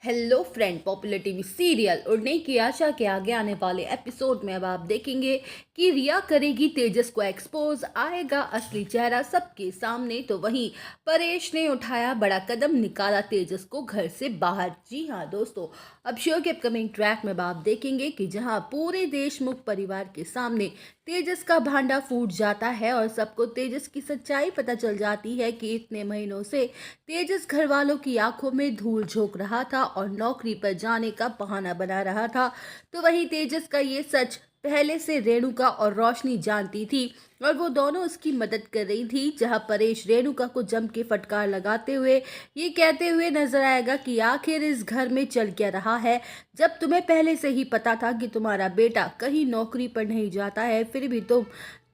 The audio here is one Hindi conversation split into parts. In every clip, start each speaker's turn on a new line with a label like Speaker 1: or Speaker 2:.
Speaker 1: Hello friend, popular TV serial उड़ने की आशा के आगे आने वाले एपिसोड में अब आप देखेंगे कि रिया करेगी तेजस को एक्सपोज, आएगा असली चेहरा सबके सामने। तो वहीं परेश ने उठाया बड़ा कदम, निकाला तेजस को घर से बाहर। जी हाँ दोस्तों, अब शो के अपकमिंग ट्रैक में अब आप देखेंगे कि जहां पूरे देशमुख परिवार के सामने तेजस का भांडा फूट जाता है और सबको तेजस की सच्चाई पता चल जाती है कि इतने महीनों से तेजस घर वालों की आंखों में धूल झोंक रहा था और नौकरी पर जाने का बहाना बना रहा था। तो वहीं तेजस का ये सच पहले से रेणुका और रोशनी जानती थी और वो दोनों उसकी मदद कर रही थी। जहां परेश रेणुका को जम के फटकार लगाते हुए ये कहते हुए नजर आएगा कि आखिर इस घर में चल क्या रहा है, जब तुम्हें पहले से ही पता था कि तुम्हारा बेटा कहीं नौकरी पर नहीं जाता है, फिर भी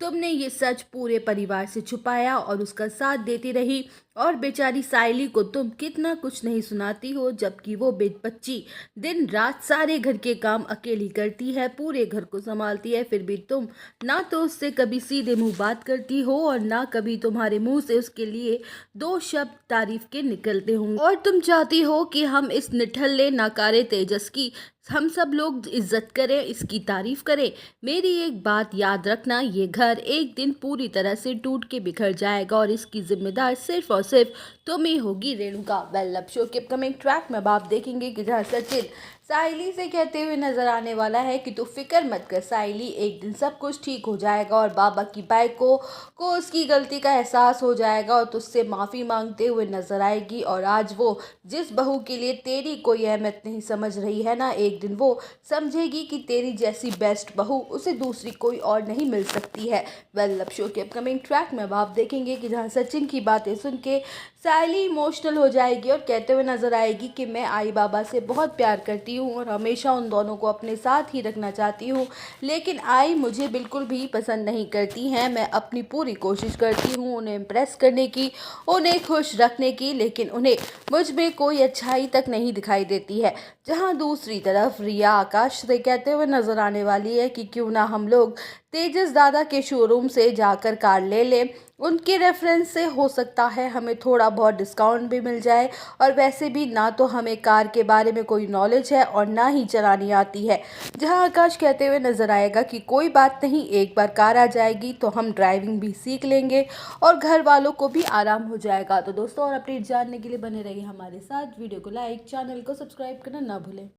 Speaker 1: तुमने ये सच पूरे परिवार से छुपाया और उसका साथ देती रही। और बेचारी सायली को तुम कितना कुछ नहीं सुनाती हो, जबकि वो बच्ची दिन रात सारे घर के काम अकेली करती है, पूरे घर को संभालती है, फिर भी तुम ना तो उससे कभी सीधे मुंह बात करती हो और ना कभी तुम्हारे मुंह से उसके लिए दो शब्द तारीफ के निकलते होंगे। और तुम चाहती हो कि हम इस निठल्ले नाकारे तेजस की हम सब लोग इज्जत करें, इसकी तारीफ करें। मेरी एक बात याद रखना, ये घर एक दिन पूरी तरह से टूट के बिखर जाएगा और इसकी जिम्मेदार सिर्फ और सिर्फ तुम ही होगी रेणुका। वेल, अब शो के अपकमिंग ट्रैक में अब आप देखेंगे कि जहाँ सचिन साइली से कहते हुए नजर आने वाला है कि तू फिक्र मत कर साइली, एक दिन सब कुछ ठीक हो जाएगा और बाबा की बाइक को उसकी गलती का एहसास हो जाएगा और तुझसे माफ़ी मांगते हुए नजर आएगी। और आज वो जिस बहू के लिए तेरी कोई अहमियत नहीं समझ रही है ना, एक दिन वो समझेगी कि तेरी जैसी बेस्ट बहू उसे दूसरी कोई और नहीं मिल सकती है। वेल, अब शो के अपकमिंग ट्रैक में अब आप देखेंगे कि जहाँ सचिन की बातें सुन के सायली इमोशनल हो जाएगी और कहते हुए नजर आएगी कि मैं आई बाबा से बहुत प्यार करती हूँ और हमेशा उन दोनों को अपने साथ ही रखना चाहती हूँ, लेकिन आई मुझे बिल्कुल भी पसंद नहीं करती हैं। मैं अपनी पूरी कोशिश करती हूँ उन्हें इम्प्रेस करने की, उन्हें खुश रखने की, लेकिन उन्हें मुझ में कोई अच्छाई तक नहीं दिखाई देती है। जहाँ दूसरी तरफ रिया आकाश से कहते हुए नजर आने वाली है कि क्यों ना हम लोग तेजस दादा के शोरूम से जाकर कार ले लें, उनके रेफरेंस से हो सकता है हमें थोड़ा बहुत डिस्काउंट भी मिल जाए। और वैसे भी ना तो हमें कार के बारे में कोई नॉलेज है और ना ही चलानी आती है। जहां आकाश कहते हुए नजर आएगा कि कोई बात नहीं, एक बार कार आ जाएगी तो हम ड्राइविंग भी सीख लेंगे और घर वालों को भी आराम हो जाएगा। तो दोस्तों, और अपडेट जानने के लिए बने रहिए हमारे साथ। वीडियो को लाइक, चैनल को सब्सक्राइब करना ना भूलें।